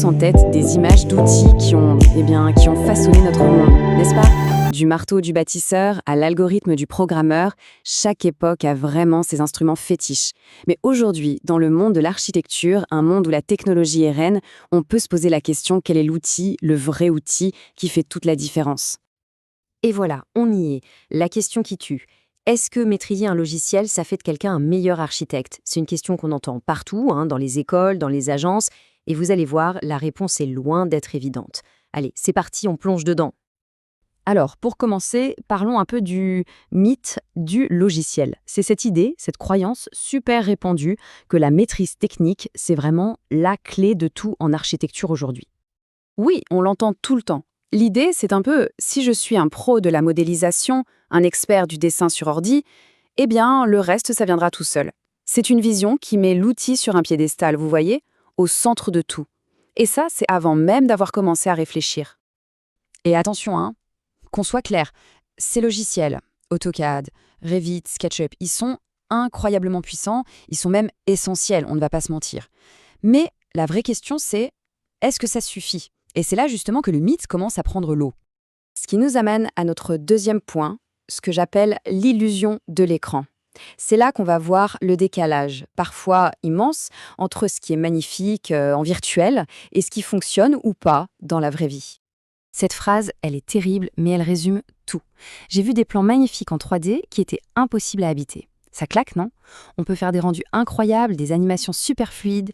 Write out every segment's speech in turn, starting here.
en tête des images d'outils qui ont façonné notre monde, n'est-ce pas? Du marteau du bâtisseur à l'algorithme du programmeur, chaque époque a vraiment ses instruments fétiches. Mais aujourd'hui, dans le monde de l'architecture, un monde où la technologie est reine, on peut se poser la question quel est l'outil, le vrai outil, qui fait toute la différence? Et voilà, on y est. La question qui tue. Est-ce que maîtriser un logiciel, ça fait de quelqu'un un meilleur architecte? C'est une question qu'on entend partout, dans les écoles, dans les agences. Et vous allez voir, la réponse est loin d'être évidente. Allez, c'est parti, on plonge dedans. Alors, pour commencer, parlons un peu du mythe du logiciel. C'est cette idée, cette croyance super répandue que la maîtrise technique, c'est vraiment la clé de tout en architecture aujourd'hui. Oui, on l'entend tout le temps. L'idée, c'est un peu, si je suis un pro de la modélisation, un expert du dessin sur ordi, eh bien, le reste, ça viendra tout seul. C'est une vision qui met l'outil sur un piédestal, vous voyez, au centre de tout. Et ça, c'est avant même d'avoir commencé à réfléchir. Et attention, qu'on soit clair, ces logiciels, AutoCAD, Revit, SketchUp, ils sont incroyablement puissants, ils sont même essentiels, on ne va pas se mentir. Mais la vraie question, c'est, est-ce que ça suffit? Et c'est là justement que le mythe commence à prendre l'eau. Ce qui nous amène à notre deuxième point, ce que j'appelle l'illusion de l'écran. C'est là qu'on va voir le décalage, parfois immense, entre ce qui est magnifique en virtuel et ce qui fonctionne ou pas dans la vraie vie. Cette phrase, elle est terrible, mais elle résume tout. J'ai vu des plans magnifiques en 3D qui étaient impossibles à habiter. Ça claque, non? On peut faire des rendus incroyables, des animations super fluides,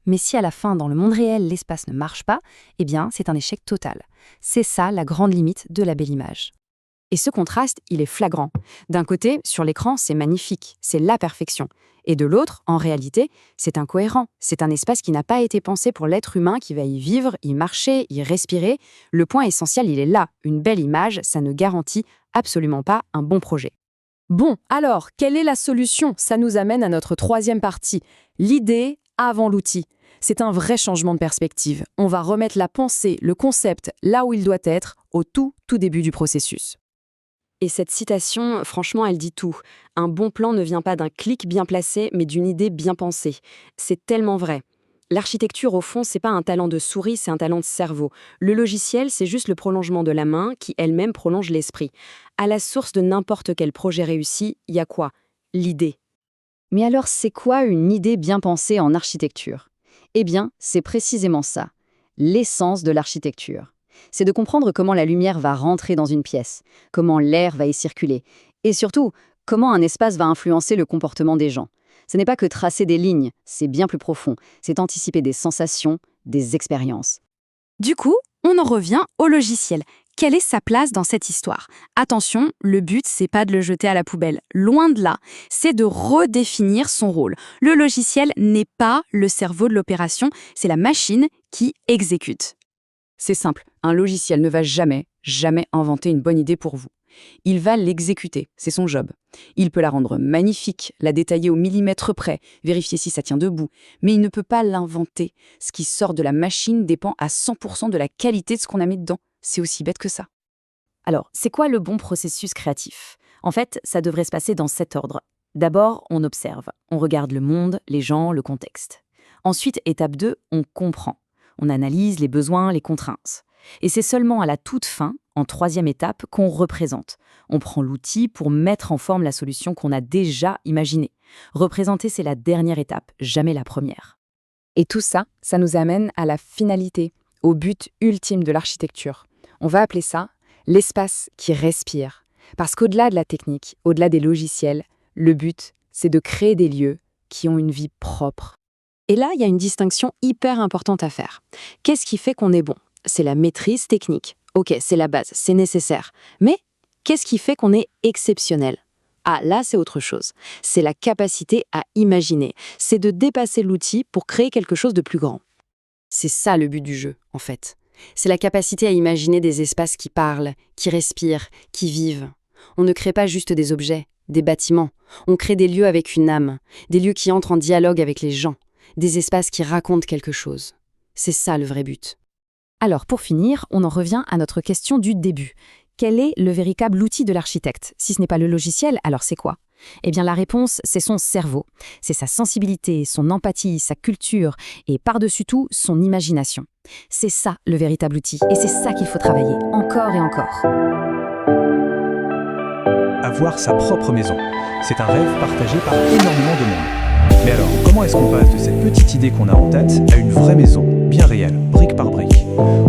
mais si à la fin, dans le monde réel, l'espace ne marche pas, eh bien, c'est un échec total. C'est ça la grande limite de la belle image. Et ce contraste, il est flagrant. D'un côté, sur l'écran, c'est magnifique, c'est la perfection. Et de l'autre, en réalité, c'est incohérent. C'est un espace qui n'a pas été pensé pour l'être humain qui va y vivre, y marcher, y respirer. Le point essentiel, il est là. Une belle image, ça ne garantit absolument pas un bon projet. Bon, alors, quelle est la solution? Ça nous amène à notre troisième partie. L'idée avant l'outil. C'est un vrai changement de perspective. On va remettre la pensée, le concept, là où il doit être, au tout début du processus. Et cette citation, franchement, elle dit tout. Un bon plan ne vient pas d'un clic bien placé, mais d'une idée bien pensée. C'est tellement vrai. L'architecture, au fond, c'est pas un talent de souris, c'est un talent de cerveau. Le logiciel, c'est juste le prolongement de la main qui elle-même prolonge l'esprit. À la source de n'importe quel projet réussi, il y a quoi? L'idée. Mais alors, c'est quoi une idée bien pensée en architecture? Eh bien, c'est précisément ça, l'essence de l'architecture. C'est de comprendre comment la lumière va rentrer dans une pièce, comment l'air va y circuler, et surtout, comment un espace va influencer le comportement des gens. Ce n'est pas que tracer des lignes, c'est bien plus profond, c'est anticiper des sensations, des expériences. Du coup, on en revient au logiciel. Quelle est sa place dans cette histoire? Attention, le but, c'est pas de le jeter à la poubelle. Loin de là, c'est de redéfinir son rôle. Le logiciel n'est pas le cerveau de l'opération, c'est la machine qui exécute. C'est simple, un logiciel ne va jamais inventer une bonne idée pour vous. Il va l'exécuter, c'est son job. Il peut la rendre magnifique, la détailler au millimètre près, vérifier si ça tient debout, mais il ne peut pas l'inventer. Ce qui sort de la machine dépend à 100% de la qualité de ce qu'on a mis dedans. C'est aussi bête que ça. Alors, c'est quoi le bon processus créatif? En fait, ça devrait se passer dans cet ordre. D'abord, on observe. On regarde le monde, les gens, le contexte. Ensuite, étape 2, on comprend. On analyse les besoins, les contraintes. Et c'est seulement à la toute fin, en troisième étape, qu'on représente. On prend l'outil pour mettre en forme la solution qu'on a déjà imaginée. Représenter, c'est la dernière étape, jamais la première. Et tout ça, ça nous amène à la finalité, au but ultime de l'architecture. On va appeler ça l'espace qui respire. Parce qu'au-delà de la technique, au-delà des logiciels, le but, c'est de créer des lieux qui ont une vie propre. Et là, il y a une distinction hyper importante à faire. Qu'est-ce qui fait qu'on est bon? C'est la maîtrise technique. Ok, c'est la base, c'est nécessaire. Mais qu'est-ce qui fait qu'on est exceptionnel? Ah, là, c'est autre chose. C'est la capacité à imaginer. C'est de dépasser l'outil pour créer quelque chose de plus grand. C'est ça le but du jeu, en fait. C'est la capacité à imaginer des espaces qui parlent, qui respirent, qui vivent. On ne crée pas juste des objets, des bâtiments. On crée des lieux avec une âme, des lieux qui entrent en dialogue avec les gens, des espaces qui racontent quelque chose. C'est ça le vrai but. Alors, pour finir, on en revient à notre question du début. Quel est le véritable outil de l'architecte? Si ce n'est pas le logiciel, alors c'est quoi? Eh bien, la réponse, c'est son cerveau. C'est sa sensibilité, son empathie, sa culture et par-dessus tout, son imagination. C'est ça le véritable outil et c'est ça qu'il faut travailler encore et encore. Avoir sa propre maison, c'est un rêve partagé par énormément de monde. Mais alors, comment est-ce qu'on passe de cette petite idée qu'on a en tête à une vraie maison, bien réelle, brique par brique?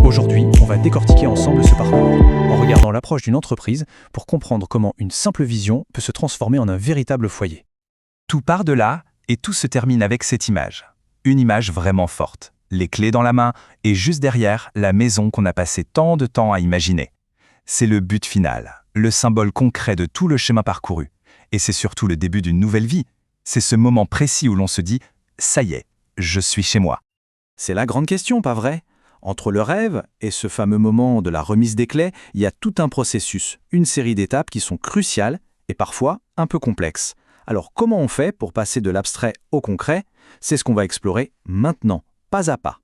Aujourd'hui, on va décortiquer ensemble ce parcours, en regardant l'approche d'une entreprise pour comprendre comment une simple vision peut se transformer en un véritable foyer. Tout part de là, et tout se termine avec cette image. Une image vraiment forte, les clés dans la main, et juste derrière, la maison qu'on a passé tant de temps à imaginer. C'est le but final, le symbole concret de tout le chemin parcouru. Et c'est surtout le début d'une nouvelle vie. C'est ce moment précis où l'on se dit « ça y est, je suis chez moi ». C'est la grande question, pas vrai? Entre le rêve et ce fameux moment de la remise des clés, il y a tout un processus, une série d'étapes qui sont cruciales et parfois un peu complexes. Alors comment on fait pour passer de l'abstrait au concret? C'est ce qu'on va explorer maintenant, pas à pas.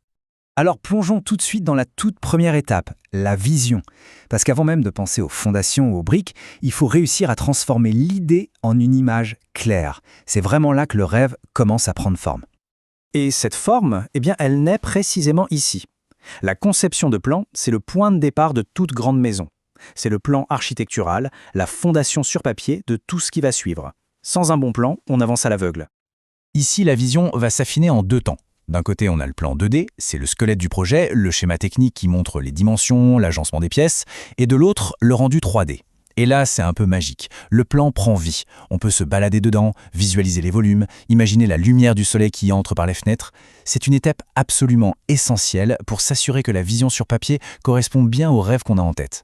Alors plongeons tout de suite dans la toute première étape, la vision. Parce qu'avant même de penser aux fondations ou aux briques, il faut réussir à transformer l'idée en une image claire. C'est vraiment là que le rêve commence à prendre forme. Et cette forme, eh bien, elle naît précisément ici. La conception de plan, c'est le point de départ de toute grande maison. C'est le plan architectural, la fondation sur papier de tout ce qui va suivre. Sans un bon plan, on avance à l'aveugle. Ici, la vision va s'affiner en deux temps. D'un côté, on a le plan 2D, c'est le squelette du projet, le schéma technique qui montre les dimensions, l'agencement des pièces, et de l'autre, le rendu 3D. Et là, c'est un peu magique. Le plan prend vie. On peut se balader dedans, visualiser les volumes, imaginer la lumière du soleil qui entre par les fenêtres. C'est une étape absolument essentielle pour s'assurer que la vision sur papier correspond bien au rêve qu'on a en tête.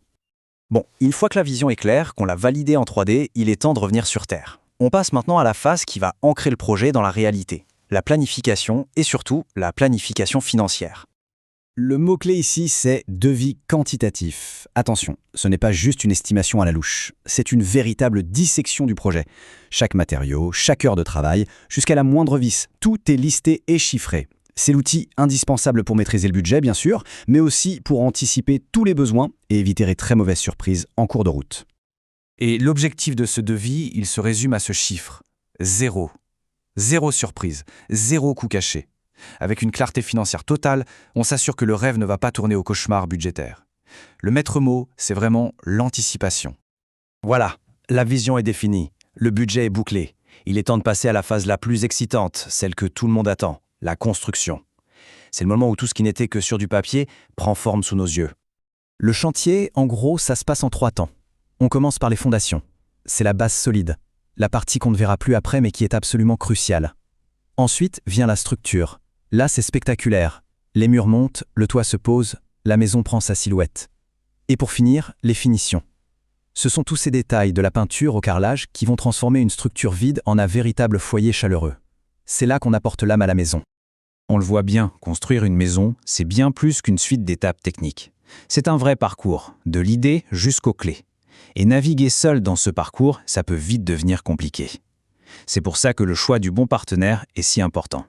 Bon, une fois que la vision est claire, qu'on l'a validée en 3D, il est temps de revenir sur Terre. On passe maintenant à la phase qui va ancrer le projet dans la réalité. La planification et surtout la planification financière. Le mot-clé ici, c'est devis quantitatif. Attention, ce n'est pas juste une estimation à la louche, c'est une véritable dissection du projet. Chaque matériau, chaque heure de travail, jusqu'à la moindre vis, tout est listé et chiffré. C'est l'outil indispensable pour maîtriser le budget, bien sûr, mais aussi pour anticiper tous les besoins et éviter les très mauvaises surprises en cours de route. Et l'objectif de ce devis, il se résume à ce chiffre. 0. Zéro surprise, zéro coût caché. Avec une clarté financière totale, on s'assure que le rêve ne va pas tourner au cauchemar budgétaire. Le maître mot, c'est vraiment l'anticipation. Voilà, la vision est définie, le budget est bouclé. Il est temps de passer à la phase la plus excitante, celle que tout le monde attend, la construction. C'est le moment où tout ce qui n'était que sur du papier prend forme sous nos yeux. Le chantier, en gros, ça se passe en 3 temps. On commence par les fondations. C'est la base solide. La partie qu'on ne verra plus après mais qui est absolument cruciale. Ensuite vient la structure. Là, c'est spectaculaire. Les murs montent, le toit se pose, la maison prend sa silhouette. Et pour finir, les finitions. Ce sont tous ces détails, de la peinture au carrelage, qui vont transformer une structure vide en un véritable foyer chaleureux. C'est là qu'on apporte l'âme à la maison. On le voit bien, construire une maison, c'est bien plus qu'une suite d'étapes techniques. C'est un vrai parcours, de l'idée jusqu'aux clés. Et naviguer seul dans ce parcours, ça peut vite devenir compliqué. C'est pour ça que le choix du bon partenaire est si important.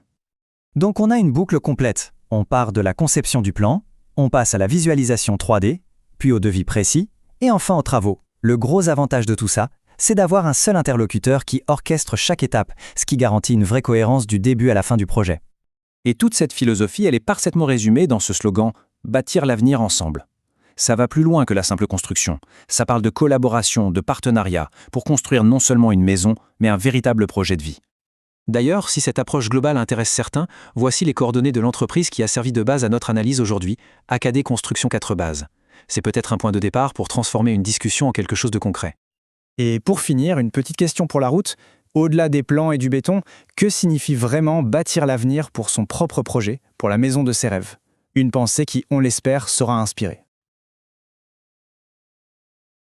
Donc on a une boucle complète. On part de la conception du plan, on passe à la visualisation 3D, puis au devis précis, et enfin aux travaux. Le gros avantage de tout ça, c'est d'avoir un seul interlocuteur qui orchestre chaque étape, ce qui garantit une vraie cohérence du début à la fin du projet. Et toute cette philosophie, elle est parfaitement résumée dans ce slogan « Bâtir l'avenir ensemble ». Ça va plus loin que la simple construction. Ça parle de collaboration, de partenariat, pour construire non seulement une maison, mais un véritable projet de vie. D'ailleurs, si cette approche globale intéresse certains, voici les coordonnées de l'entreprise qui a servi de base à notre analyse aujourd'hui, AKD Construction 4 Bases. C'est peut-être un point de départ pour transformer une discussion en quelque chose de concret. Et pour finir, une petite question pour la route. Au-delà des plans et du béton, que signifie vraiment bâtir l'avenir pour son propre projet, pour la maison de ses rêves? Une pensée qui, on l'espère, sera inspirée.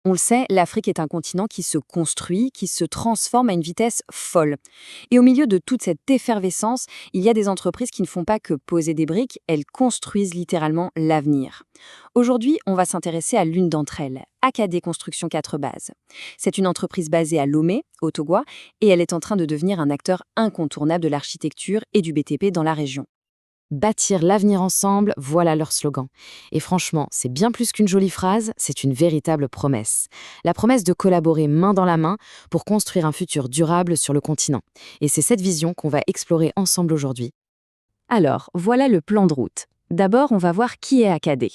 On le sait, l'Afrique est un continent qui se construit, qui se transforme à une vitesse folle. Et au milieu de toute cette effervescence, il y a des entreprises qui ne font pas que poser des briques, elles construisent littéralement l'avenir. Aujourd'hui, on va s'intéresser à l'une d'entre elles, AKD Construction 4 Bases. C'est une entreprise basée à Lomé, au Togo, et elle est en train de devenir un acteur incontournable de l'architecture et du BTP dans la région. Bâtir l'avenir ensemble, voilà leur slogan. Et franchement, c'est bien plus qu'une jolie phrase, c'est une véritable promesse. La promesse de collaborer main dans la main pour construire un futur durable sur le continent. Et c'est cette vision qu'on va explorer ensemble aujourd'hui. Alors, voilà le plan de route. D'abord, on va voir qui est AKD.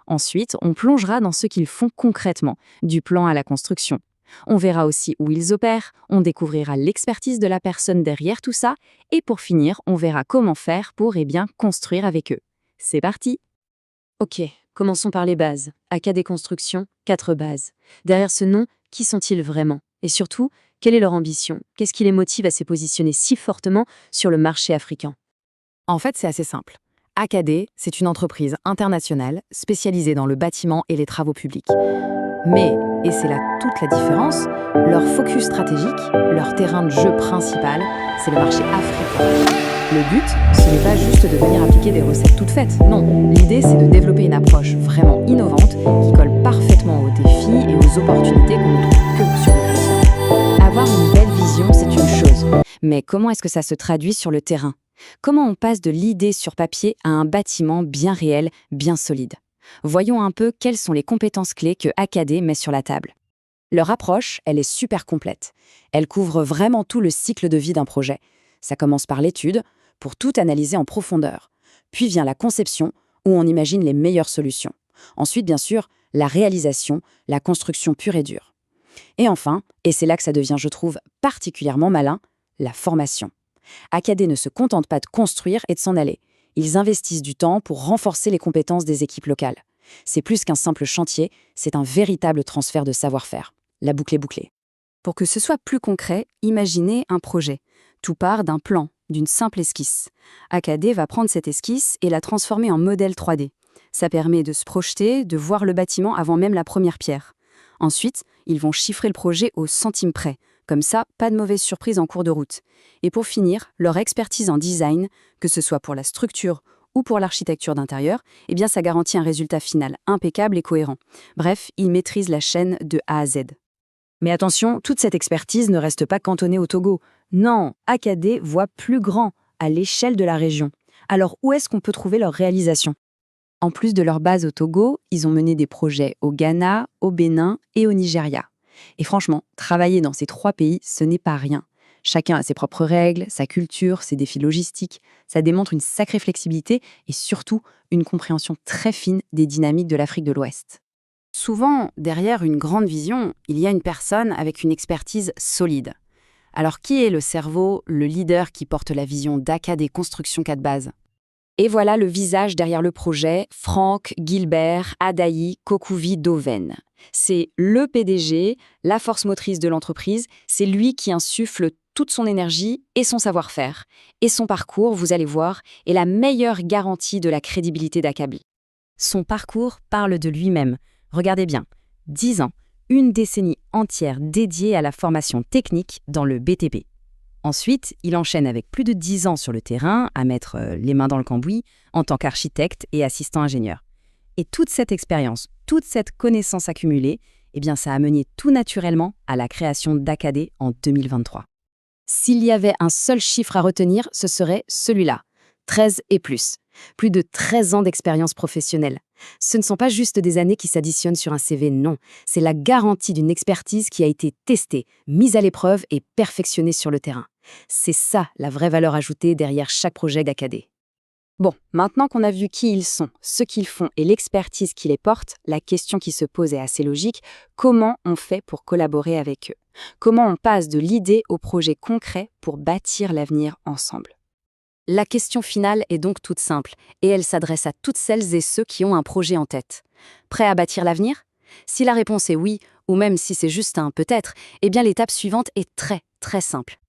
Ensuite, on plongera dans ce qu'ils font concrètement, du plan à la construction. On verra aussi où ils opèrent, on découvrira l'expertise de la personne derrière tout ça, et pour finir, on verra comment faire pour construire avec eux. C'est parti! Ok, commençons par les bases. AKD Construction, 4 bases. Derrière ce nom, qui sont-ils vraiment? Et surtout, quelle est leur ambition? Qu'est-ce qui les motive à se positionner si fortement sur le marché africain? En fait, c'est assez simple. AKD, c'est une entreprise internationale spécialisée dans le bâtiment et les travaux publics. Mais, et c'est là toute la différence, leur focus stratégique, leur terrain de jeu principal, c'est le marché africain. Le but, ce n'est pas juste de venir appliquer des recettes toutes faites. Non, l'idée, c'est de développer une approche vraiment innovante qui colle parfaitement aux défis et aux opportunités qu'on ne trouve que sur le continent. Avoir une belle vision, c'est une chose. Mais comment est-ce que ça se traduit sur le terrain? Comment on passe de l'idée sur papier à un bâtiment bien réel, bien solide? Voyons un peu quelles sont les compétences clés que AKD met sur la table. Leur approche, elle est super complète. Elle couvre vraiment tout le cycle de vie d'un projet. Ça commence par l'étude, pour tout analyser en profondeur. Puis vient la conception, où on imagine les meilleures solutions. Ensuite, bien sûr, la réalisation, la construction pure et dure. Et enfin, et c'est là que ça devient, je trouve, particulièrement malin, la formation. AKD ne se contente pas de construire et de s'en aller. Ils investissent du temps pour renforcer les compétences des équipes locales. C'est plus qu'un simple chantier, c'est un véritable transfert de savoir-faire. La boucle est bouclée. Pour que ce soit plus concret, imaginez un projet. Tout part d'un plan, d'une simple esquisse. AKD va prendre cette esquisse et la transformer en modèle 3D. Ça permet de se projeter, de voir le bâtiment avant même la première pierre. Ensuite, ils vont chiffrer le projet au centime près. Comme ça, pas de mauvaise surprise en cours de route. Et pour finir, leur expertise en design, que ce soit pour la structure ou pour l'architecture d'intérieur, ça garantit un résultat final impeccable et cohérent. Bref, ils maîtrisent la chaîne de A à Z. Mais attention, toute cette expertise ne reste pas cantonnée au Togo. Non, AKD voit plus grand, à l'échelle de la région. Alors où est-ce qu'on peut trouver leur réalisation? En plus de leur base au Togo, ils ont mené des projets au Ghana, au Bénin et au Nigeria. Et franchement, travailler dans ces 3 pays, ce n'est pas rien. Chacun a ses propres règles, sa culture, ses défis logistiques. Ça démontre une sacrée flexibilité et surtout une compréhension très fine des dynamiques de l'Afrique de l'Ouest. Souvent, derrière une grande vision, il y a une personne avec une expertise solide. Alors qui est le cerveau, le leader qui porte la vision d'AKD Construction 4 bases? Et voilà le visage derrière le projet, Franck Gilbert Adaï Kokouvi Doven. C'est le PDG, la force motrice de l'entreprise, c'est lui qui insuffle toute son énergie et son savoir-faire. Et son parcours, vous allez voir, est la meilleure garantie de la crédibilité d'AKD. Son parcours parle de lui-même. Regardez bien, 10 ans, une décennie entière dédiée à la formation technique dans le BTP. Ensuite, il enchaîne avec plus de 10 ans sur le terrain, à mettre les mains dans le cambouis, en tant qu'architecte et assistant ingénieur. Et toute cette expérience, toute cette connaissance accumulée, ça a mené tout naturellement à la création d'AKD en 2023. S'il y avait un seul chiffre à retenir, ce serait celui-là, 13 et plus. Plus de 13 ans d'expérience professionnelle. Ce ne sont pas juste des années qui s'additionnent sur un CV, non. C'est la garantie d'une expertise qui a été testée, mise à l'épreuve et perfectionnée sur le terrain. C'est ça la vraie valeur ajoutée derrière chaque projet d'AKD. Bon, maintenant qu'on a vu qui ils sont, ce qu'ils font et l'expertise qui les porte, la question qui se pose est assez logique. Comment on fait pour collaborer avec eux? Comment on passe de l'idée au projet concret pour bâtir l'avenir ensemble? La question finale est donc toute simple, et elle s'adresse à toutes celles et ceux qui ont un projet en tête. Prêts à bâtir l'avenir? Si la réponse est oui, ou même si c'est juste un peut-être, l'étape suivante est très, très simple.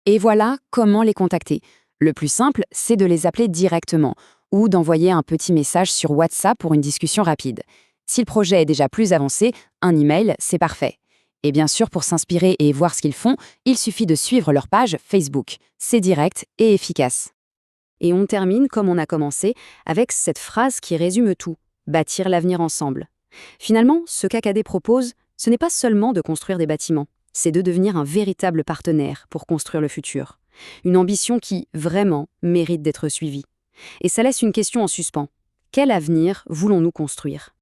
Et voilà comment les contacter. Le plus simple, c'est de les appeler directement, ou d'envoyer un petit message sur WhatsApp pour une discussion rapide. Si le projet est déjà plus avancé, un email, c'est parfait. Et bien sûr, pour s'inspirer et voir ce qu'ils font, il suffit de suivre leur page Facebook. C'est direct et efficace. Et on termine, comme on a commencé, avec cette phrase qui résume tout, bâtir l'avenir ensemble. Finalement, ce qu'AKD propose, ce n'est pas seulement de construire des bâtiments, c'est de devenir un véritable partenaire pour construire le futur. Une ambition qui, vraiment, mérite d'être suivie. Et ça laisse une question en suspens. Quel avenir voulons-nous construire ?